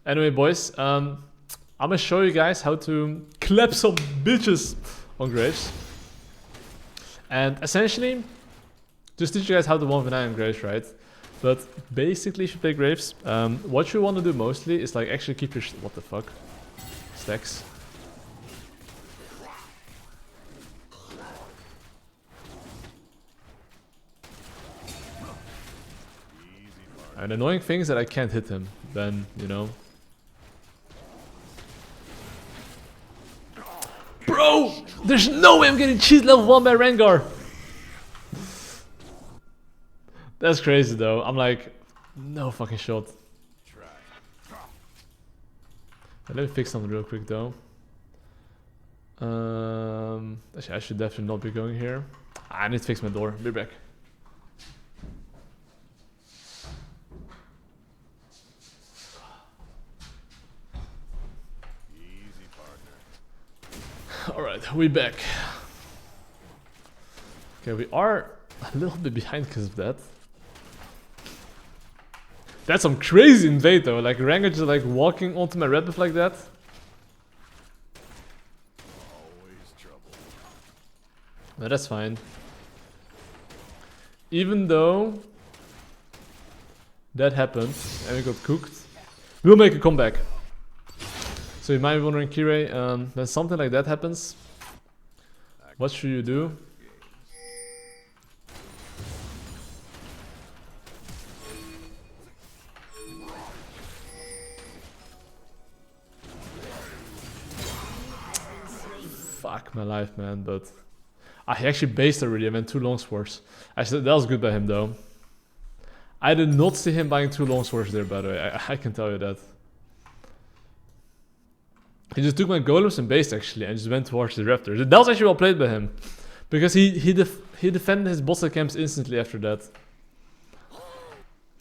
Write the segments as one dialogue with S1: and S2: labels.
S1: Anyway, boys, I'm gonna show you guys how to clap some bitches on Graves. And essentially, just teach you guys how to 1v9 on Graves, right? But basically, if you play Graves, what you want to do mostly is like actually keep your what the fuck? Stacks. An annoying thing is that I can't hit him, then, you know. Bro! There's no way I'm getting cheese level 1 by Rengar! That's crazy though, I'm like, no fucking shot. Let me fix something real quick though. Actually, I should definitely not be going here. I need to fix my door, be back. Alright, we back. Okay, we are a little bit behind because of that. That's some crazy invade though, like Rengar just like walking onto my red buff like that.
S2: Always trouble.
S1: But that's fine. Even though that happened and we got cooked, we'll make a comeback. So you might be wondering, Kirei, when something like that happens, what should you do? Fuck my life, man, but he actually based already. I went 2 long swords. I said that was good by him though. I did not see him buying 2 long swords there, by the way. I can tell you that. He just took my golems and based actually and just went towards the raptors. That was actually well played by him. Because he defended his bot side camps instantly after that.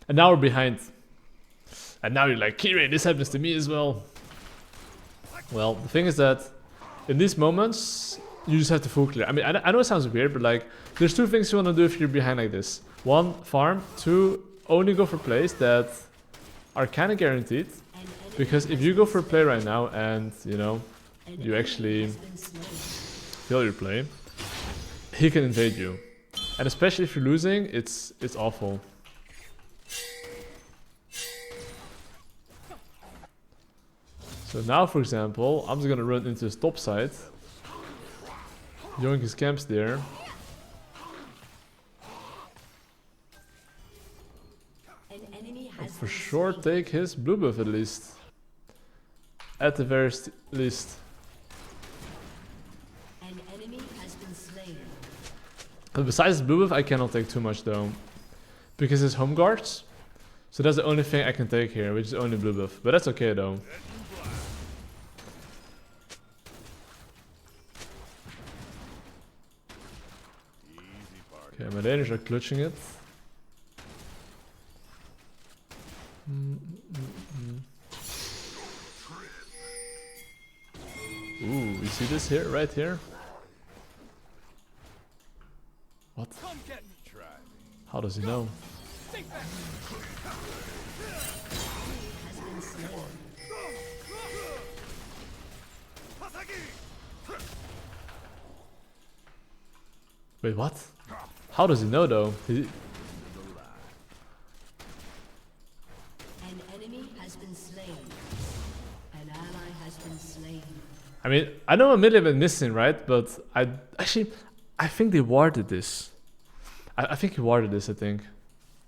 S1: And now we're behind. And now you're like, Kirei, this happens to me as well. Well, the thing is that in these moments, you just have to full clear. I mean, I know it sounds weird, but like, there's 2 things you want to do if you're behind like this. 1, farm. 2, only go for plays that are kind of guaranteed. Because if you go for a play right now and, you know, you actually fail your play, he can invade you. And especially if you're losing, it's awful. So now, for example, I'm just gonna run into his top side, yoink his camps there. And for sure take his blue buff at least. At the very least.
S3: An enemy has been slain.
S1: But besides blue buff, I cannot take too much though. Because it's home guards. So that's the only thing I can take here, which is only blue buff. But that's okay though. Okay, my laners are clutching it. Ooh, you see this here, right here? What? How does he know? Wait, what? How does he know though?
S3: An enemy has been slain. An ally has been slain.
S1: I mean, I know a million been missing, right? But I think they warded this. I think he warded this, I think.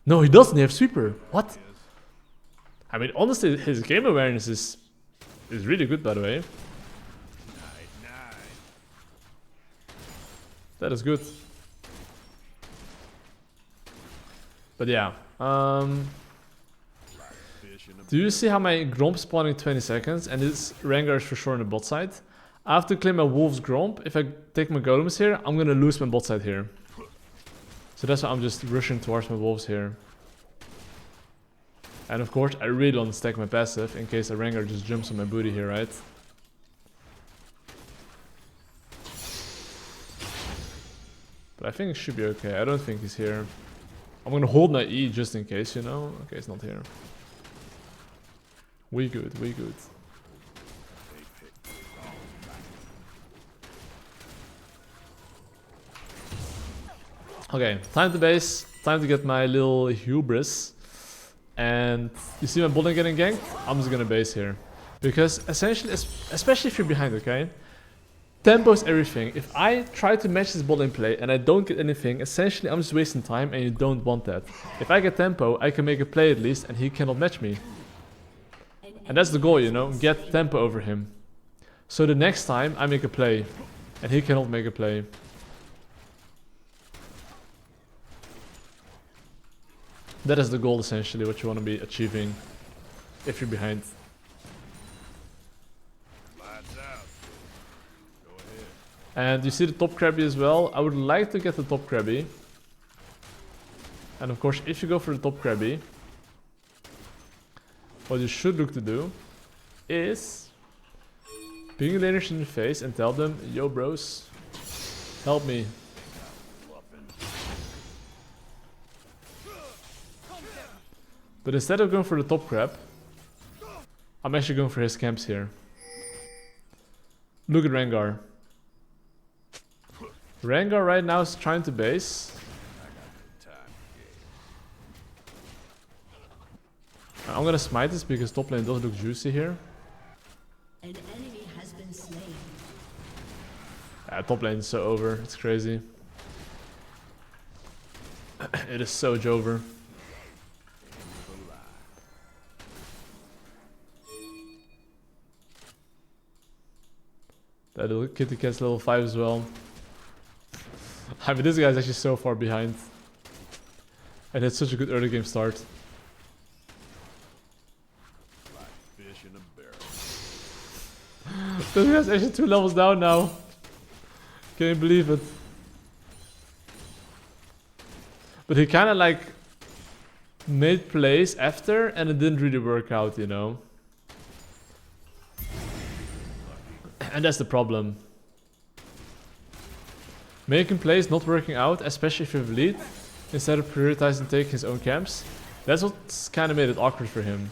S1: No, he doesn't. He have sweeper. What? I mean, honestly, his game awareness is really good, by the way. That is good. But yeah. Do you see how my Gromp spawning 20 seconds and this Rengar is for sure on the bot side? I have to claim my Wolf's Gromp. If I take my Golems here, I'm gonna lose my bot side here. So that's why I'm just rushing towards my Wolves here. And of course, I really don't stack my passive in case a Rengar just jumps on my booty here, right? But I think it should be okay. I don't think he's here. I'm gonna hold my E just in case, you know? Okay, it's not here. We good, we good. Okay, time to base. Time to get my little hubris. And you see my bot lane getting ganked? I'm just gonna base here. Because essentially, especially if you're behind, okay? Tempo is everything. If I try to match this bot lane play and I don't get anything, essentially I'm just wasting time and you don't want that. If I get tempo, I can make a play at least and he cannot match me. And that's the goal, you know? Get tempo over him. So the next time I make a play and he cannot make a play. That is the goal essentially, what you want to be achieving if you're behind.
S2: Lights out. Go ahead.
S1: And you see the top Krabby as well. I would like to get the top Krabby. And of course, if you go for the top Krabby, what you should look to do is ping laners in the face and tell them, yo bros, help me. But instead of going for the top crab, I'm actually going for his camps here. Look at Rengar. Rengar right now is trying to base. I'm gonna smite this because top lane does look juicy here.
S3: An enemy has been slain.
S1: Top lane is so over, it's crazy. It is so over. That little kitty cat's level 5 as well. I mean, this guy's actually so far behind. And it's such a good early game start.
S2: Like fish in a barrel.
S1: This guy's actually 2 levels down now. Can't believe it. But he kind of like made plays after and it didn't really work out, you know. And that's the problem. Making plays not working out, especially if you have lead, instead of prioritizing taking his own camps. That's what's kind of made it awkward for him.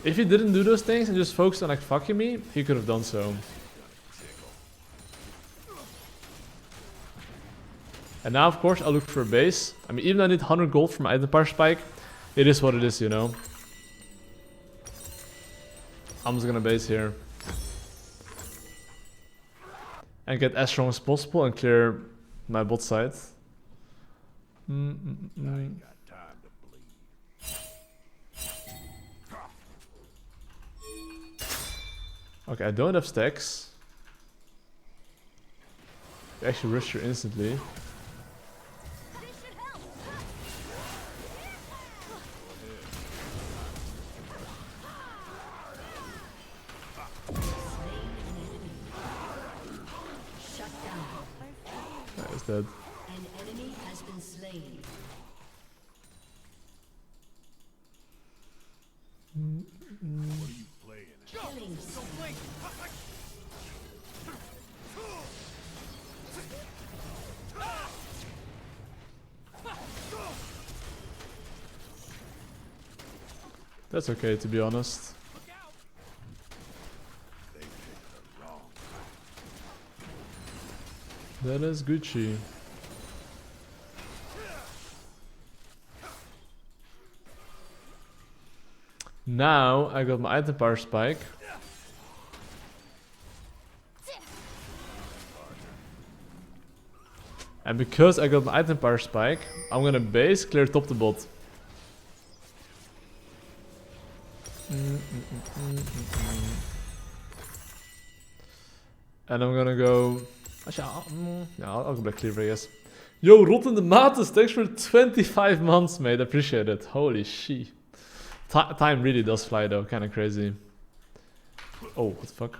S1: If he didn't do those things and just focused on like fucking me, he could have done so. And now of course I'll look for a base. I mean, even though I need 100 gold for my item power spike, it is what it is, you know. I'm just gonna base here. And get as strong as possible and clear my bot side.
S2: I ain't got time to bleed.
S1: Okay, I don't have stacks. You actually rush her instantly. Dead.
S3: An enemy has been slain.
S2: What are you playing at?
S3: Killing spree.
S1: That's okay, to be honest.
S2: They picked the wrong
S1: That is Gucci. Now I got my item power spike. And because I got my item power spike, I'm gonna base clear top to bot. And I'm gonna go. Actually, I'll go black cleaver, I guess. Yo, Rotten the Matus, thanks for 25 months, mate. Appreciate it. Holy shit. Time really does fly though, kinda crazy. Oh, what the fuck?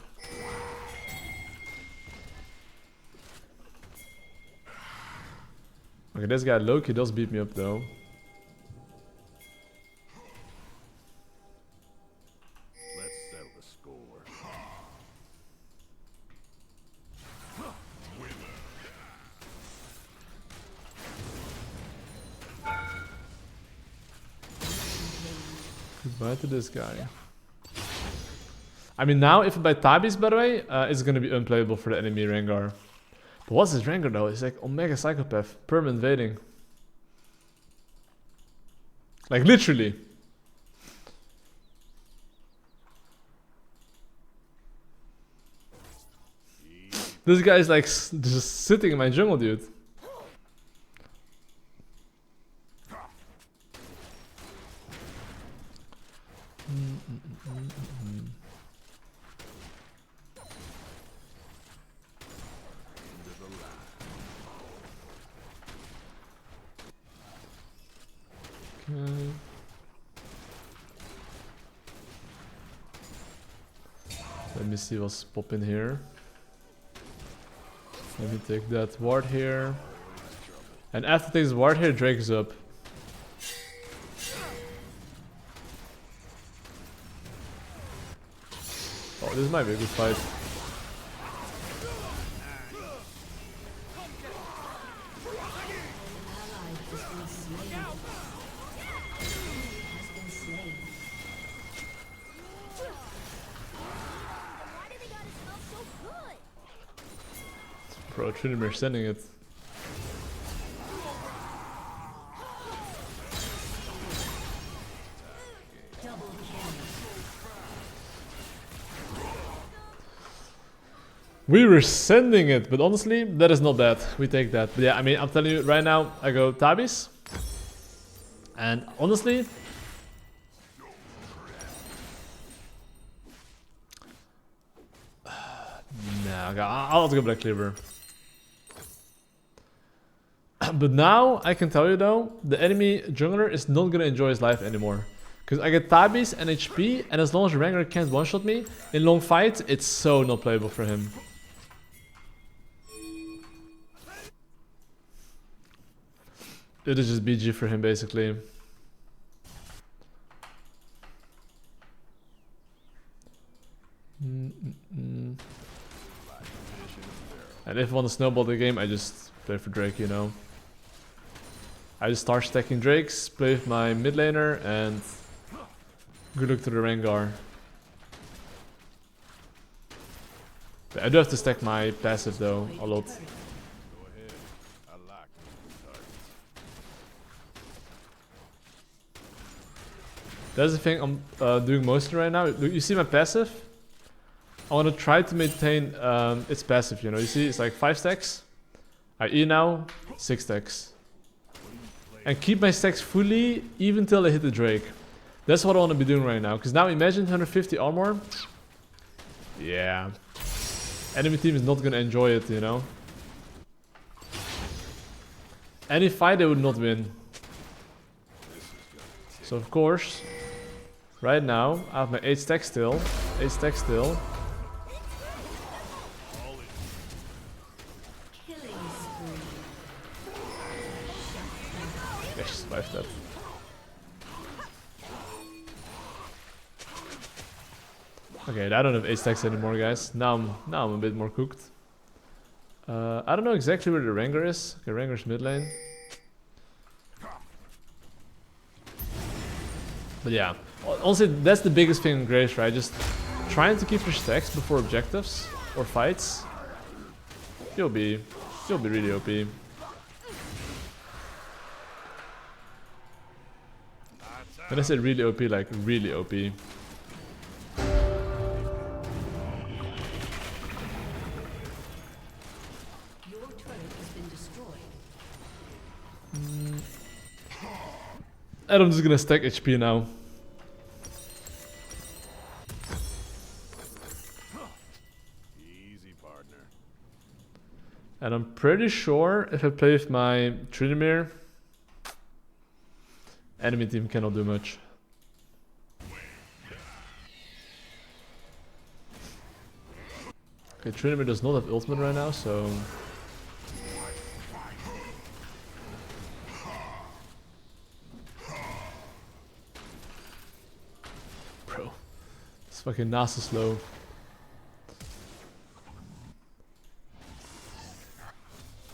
S1: Okay, this guy Loki does beat me up though.
S2: Let's settle the score.
S1: Goodbye to this guy. I mean, now if I buy Tabis, by the way, it's gonna be unplayable for the enemy Rengar. But what's his Rengar though? It's like Omega Psychopath, permanent invading. Like literally. This guy is like just sitting in my jungle, dude. Okay. Let me see what's popping here. Let me take that ward here. And after takes ward here, Drake is up. Oh, this might be a good fight. Bro, Trinimir sending it. We were sending it, but honestly, that is not bad. We take that. But yeah, I mean, I'm telling you right now, I go Tabis. And honestly, nah, I'll go Black Cleaver. But now, I can tell you though, the enemy jungler is not gonna enjoy his life anymore. Because I get Tabis and HP, and as long as Rengar can't one-shot me, in long fights, it's so not playable for him. It is just BG for him, basically. And if I want to snowball the game, I just play for Drake, you know. I just start stacking Drakes, play with my mid laner, and good luck to the Rengar. But I do have to stack my passive though, a lot. That's the thing I'm doing mostly right now. You see my passive? I want to try to maintain its passive, you know. You see, it's like 5 stacks. I E now, 6 stacks. And keep my stacks fully, even till I hit the Drake. That's what I want to be doing right now. Because now imagine 150 armor. Yeah. Enemy team is not going to enjoy it, you know. Any fight they would not win. So of course, right now, I have my 8 stacks still. 8 stacks still. Yeah, she survived that. Okay, I don't have 8 stacks anymore, guys. Now I'm a bit more cooked. I don't know exactly where the Rengar is. Okay, Rengar's mid lane. But yeah, honestly, that's the biggest thing in Graves, right? Just trying to keep your stacks before objectives or fights. You'll be really OP. When I say really OP, like really OP. And I'm just gonna stack HP now.
S2: Easy, partner.
S1: And I'm pretty sure if I play with my Trinimir, enemy team cannot do much. Okay, Trinimir does not have ultimate right now, so... Bro, it's fucking NASA slow.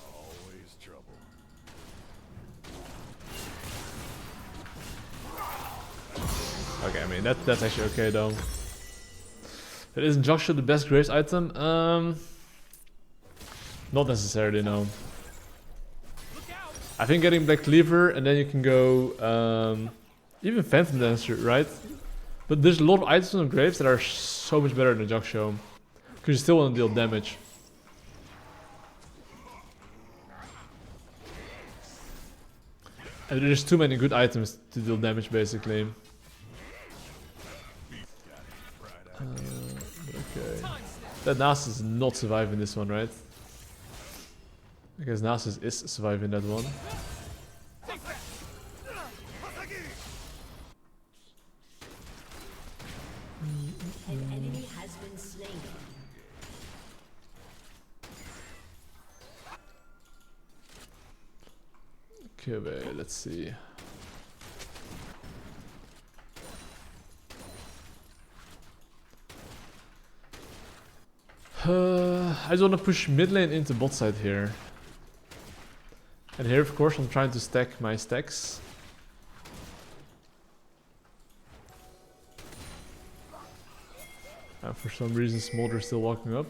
S2: Always trouble.
S1: Okay, I mean, mean, that's actually okay though. But isn't Joshua the best Graves item? Not necessarily, no. I think getting Black Cleaver and then you can go even Phantom Dancer, right? But there's a lot of items on Graves that are so much better than Joshua. Because you still want to deal damage. And there's too many good items to deal damage basically. Okay. That Nasus is not surviving this one, right? I guess Nasus is surviving that one.
S3: An enemy has been slain.
S1: Okay, wait, let's see. I just want to push mid lane into bot side here. And here, of course, I'm trying to stack my stacks. And for some reason, Smolder's still walking up.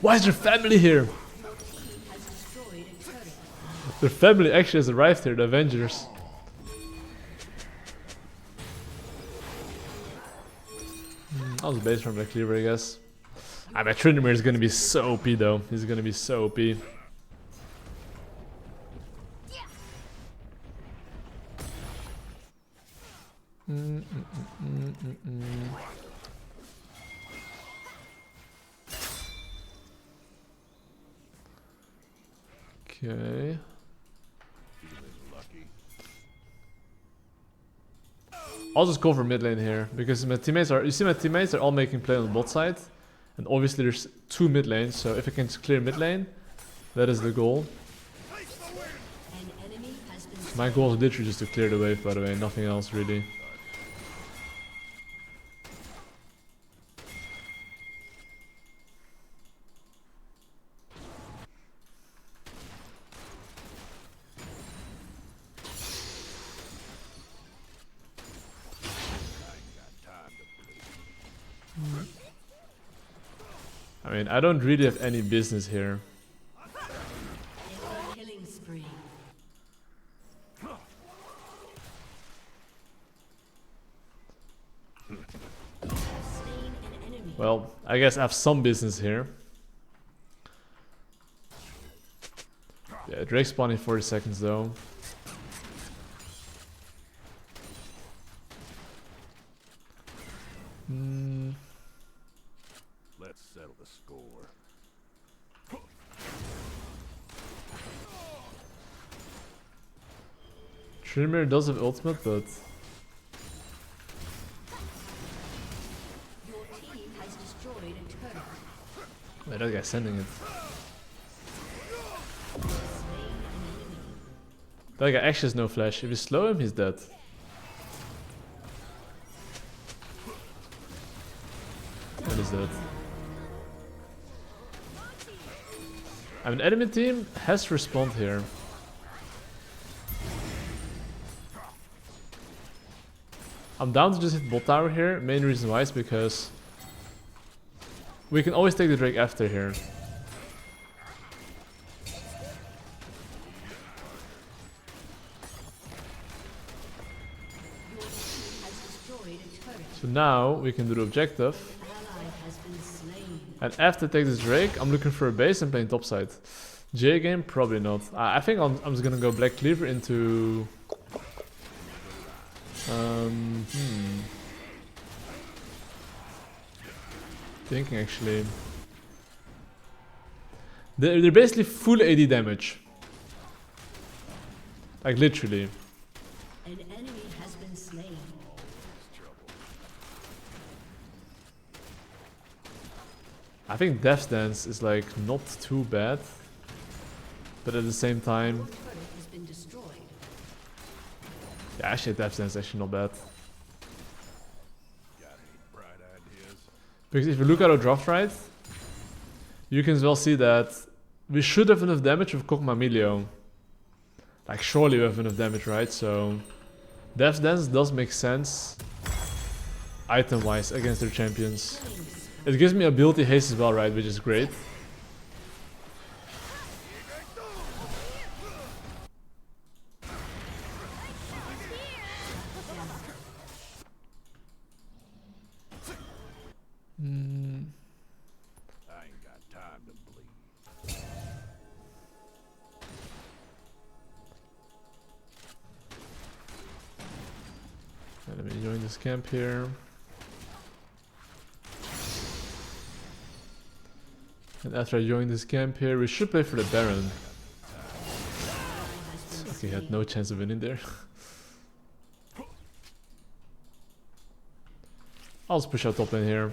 S1: Why is their family here? Their family actually has arrived here, the Avengers. I was base from Black Cleaver, I guess. I bet Tryndamere is gonna be so OP though. He's gonna be so OP. Okay. I'll just go for mid lane here because my teammates are. You see, my teammates are all making play on the bot side, and obviously there's 2 mid lanes. So if I can clear mid lane, that is the goal. My goal is literally just to clear the wave, by the way, nothing else really. I mean, I don't really have any business here.
S3: Killing spree.
S1: Well, I guess I have some business here. Yeah, Drake spawned in 40 seconds though.
S2: Let's settle the score.
S1: Tryndamere does have ultimate, but
S3: Your team has destroyed a turret.
S1: wait, that guy's sending it. That guy actually has no flash. If you slow him, he's dead. What is that? I mean, enemy team has respawned here. I'm down to just hit bot tower here. Main reason why is because we can always take the Drake after here. So now we can do the objective. And after take this Drake, I'm looking for a base and playing topside. J game? Probably not. I think I'm just gonna go Black Cleaver into... Thinking actually. They're basically full AD damage. Like literally.
S3: An enemy has been slain.
S1: I think Death's Dance is like not too bad. But at the same time...
S3: Your turret has been destroyed.
S1: Yeah, actually Depth Dance is actually not bad.
S2: Got any bright ideas?
S1: Because if you look at our draft right, you can as well see that we should have enough damage with Kog'Maw Milio. Like surely we have enough damage, right? So Depth Dance does make sense item wise against their champions. It gives me ability haste as well, right? Which is great.
S2: I ain't got time to bleed.
S1: Let me join this camp here. And after I join this camp here, we should play for the Baron. Okay, had no chance of winning there. I'll just push out top lane here.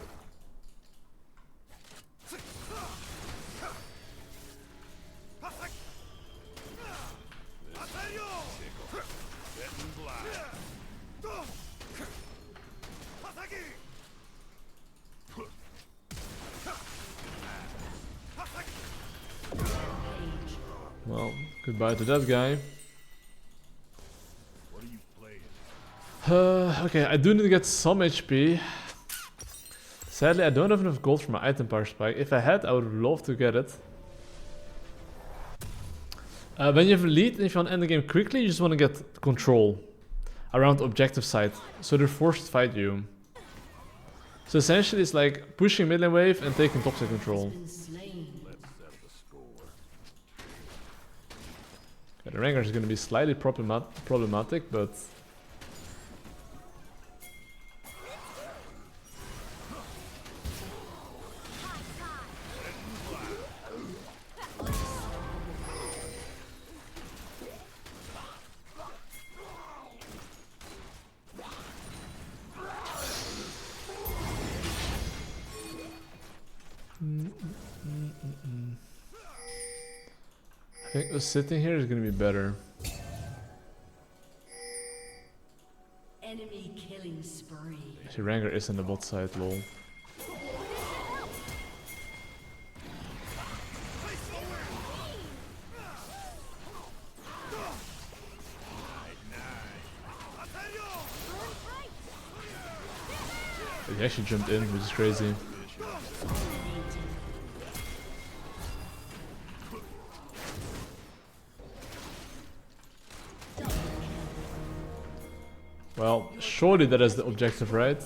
S1: Well, goodbye to that guy.
S2: What are you playing?
S1: Okay, I do need to get some HP. Sadly, I don't have enough gold for my item power spike. If I had, I would love to get it. When you have a lead and if you want to end the game quickly, you just want to get control around the objective side. So they're forced to fight you. So essentially it's like pushing mid lane wave and taking top side control.
S2: Let's settle the score.
S1: Yeah, the Rengar is going to be slightly problematic, but... I think us sitting here is going to be better.
S3: Enemy killing spree.
S1: Actually, Rengar is on the bot side, lol. He actually jumped in, which is crazy. Well, surely that is the objective, right?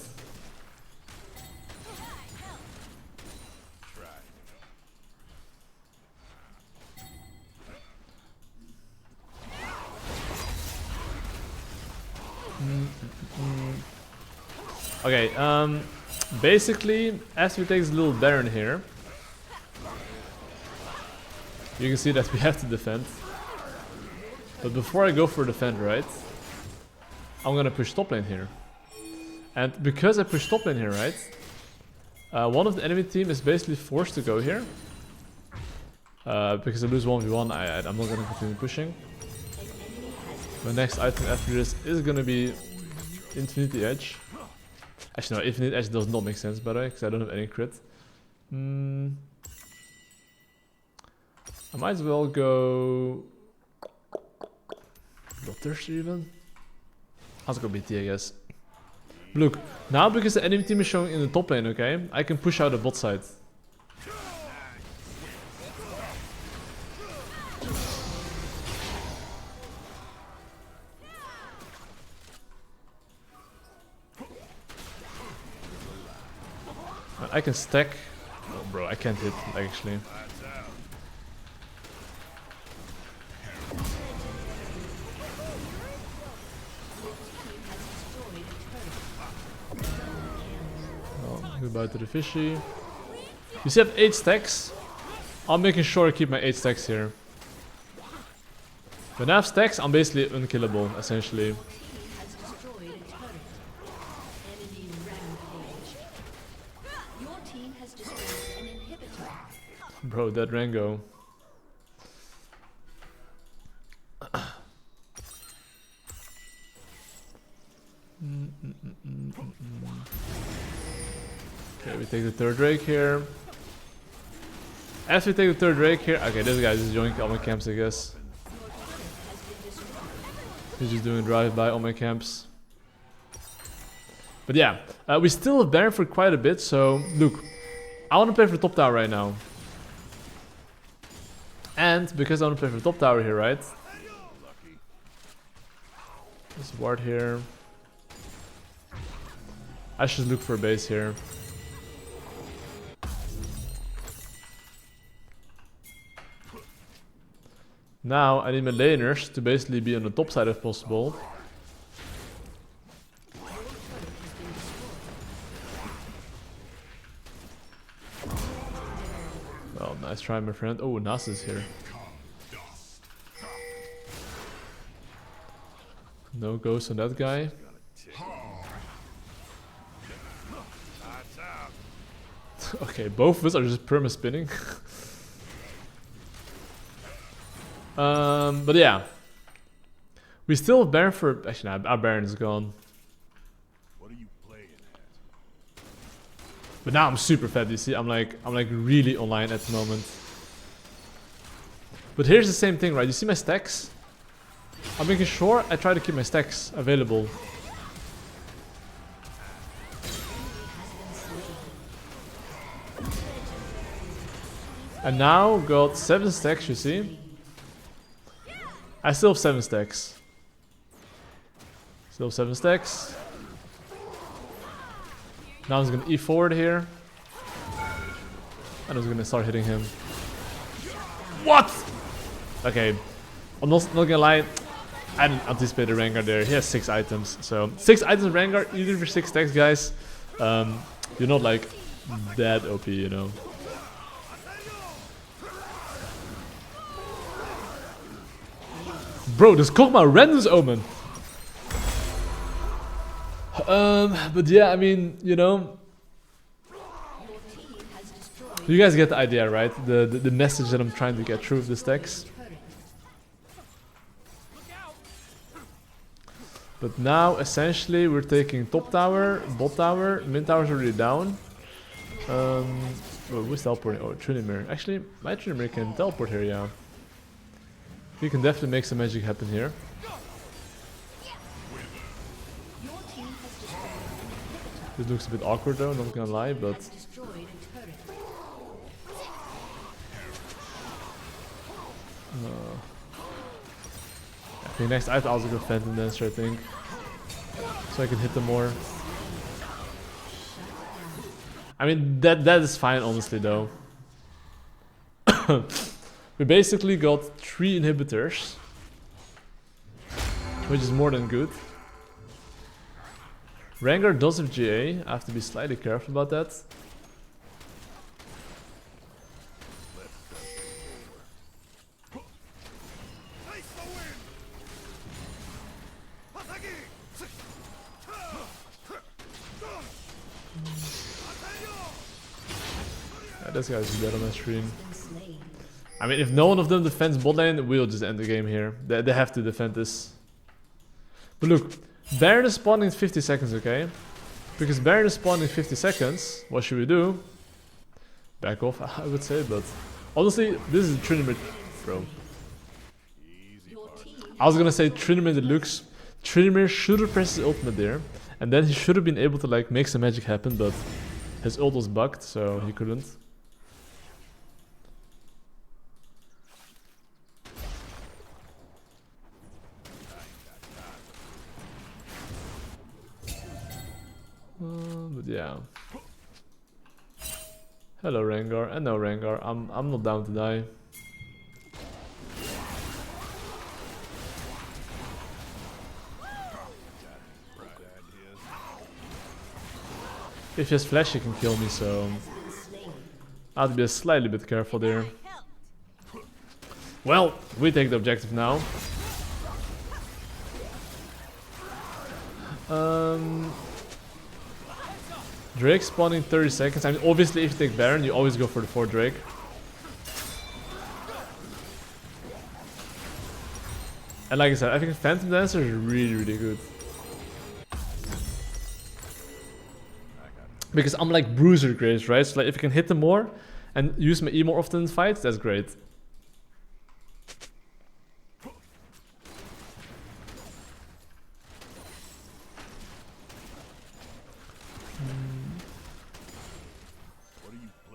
S1: Okay, basically, as we take this little Baron here, you can see that we have to defend. But before I go for defend, right, I'm gonna push top lane here. And because I push top lane here, right, one of the enemy team is basically forced to go here. Because I lose 1v1, I'm not gonna continue pushing. My next item after this is gonna be Infinity Edge. Actually, no, Infinite Edge does not make sense, by the way, because I don't have any crit. I might as well go... Bloodthirster even? I'll go BT, I guess. Look, now because the enemy team is showing in the top lane, okay, I can push out the bot side. I can stack. Oh, bro, I can't hit actually. Oh, goodbye to the fishy. You see, I have 8 stacks. I'm making sure I keep my 8 stacks here. When I have stacks, I'm basically unkillable, essentially. Bro, that Rango. Okay, we take the third Drake here. As we take the third Drake here, okay, this guy is just joining all my camps, I guess. He's just doing drive-by all my camps. But yeah, we still have Baron for quite a bit, so look, I want to play for top tower right now. And because I want to play for top tower here, right? There's a ward here. I should look for a base here. Now I need my laners to basically be on the top side if possible. Well, nice try, my friend. Oh, Nas is here. No ghost on that guy. Okay, both of us are just perma spinning. But yeah, we still have Baron for. Actually, nah, our Baron is gone.
S2: What are you playing at?
S1: But now I'm super fat. You see, I'm like really online at the moment. But here's the same thing, right? You see my stacks? I'm making sure I try to keep my stacks available. And now got 7 stacks, you see? I still have 7 stacks. Still have 7 stacks. Now I'm gonna E forward here. And I'm gonna start hitting him. What? Okay. I'm not gonna lie. I didn't anticipate the Rengar there. He has 6 items. So 6 items Rengar, even for 6 stacks, guys. You're not like that OP, you know. Bro, this Kog'Maw randoms Omen. But yeah, I mean, you know, you guys get the idea, right? The message that I'm trying to get through with this text. But now, essentially, we're taking top tower, bot tower, mid tower's already down. Oh, who's teleporting? Oh, Trinimir. Actually, my Trinimir can teleport here, yeah. We can definitely make some magic happen here. This looks a bit awkward though, not gonna lie, but... Okay, next I have to also go Phantom Dancer, I think. So I can hit them more. I mean, that is fine, honestly, though. We basically got 3 inhibitors, which is more than good. Rengar does have GA, I have to be slightly careful about that. Yeah, this guy's dead on my screen. I mean, if no one of them defends bot lane, we'll just end the game here. They have to defend this. But look, Baron is spawning in 50 seconds, okay? Because Baron is spawning in 50 seconds, what should we do? Back off, I would say, but... Honestly, this is Trinimir, bro. I was gonna say Trinimir Deluxe. Trinimir should have pressed his ultimate there, and then he should have been able to like make some magic happen, but his ult was bugged, so he couldn't. But yeah. Hello Rengar, and no Rengar. I'm not down to die. If he has flash, he can kill me, so I have to be slightly bit careful there. Well, we take the objective now. Drake spawning 30 seconds. I mean, obviously, if you take Baron, you always go for the 4 Drake. And like I said, I think Phantom Dancer is really, really good. Because I'm like Bruiser Graves, right? So like if I can hit them more and use my E more often in fights, that's great.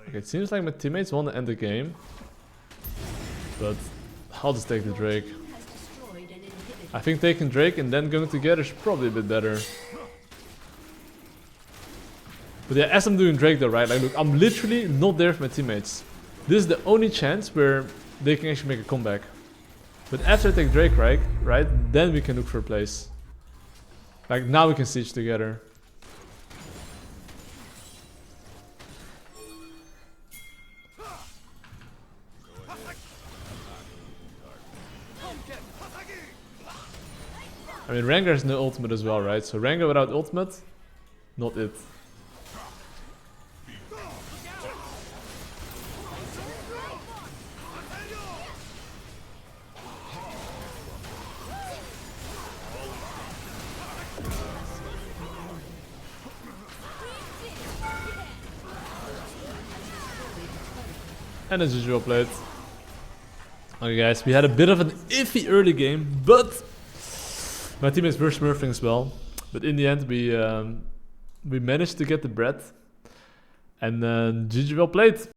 S1: Okay, it seems like my teammates want to end the game. But I'll just take the Drake. I think taking Drake and then going together is probably a bit better. But yeah, as I'm doing Drake though, right? Like look, I'm literally not there for my teammates. This is the only chance where they can actually make a comeback. But after I take Drake, right? Then we can look for a place. Like now we can siege together. I mean, Rengar has no ultimate as well, right? So Rengar without ultimate, not it. And as usual played. Okay guys, we had a bit of an iffy early game, but my teammates were smurfing as well. But in the end we managed to get the bread. And GG well played.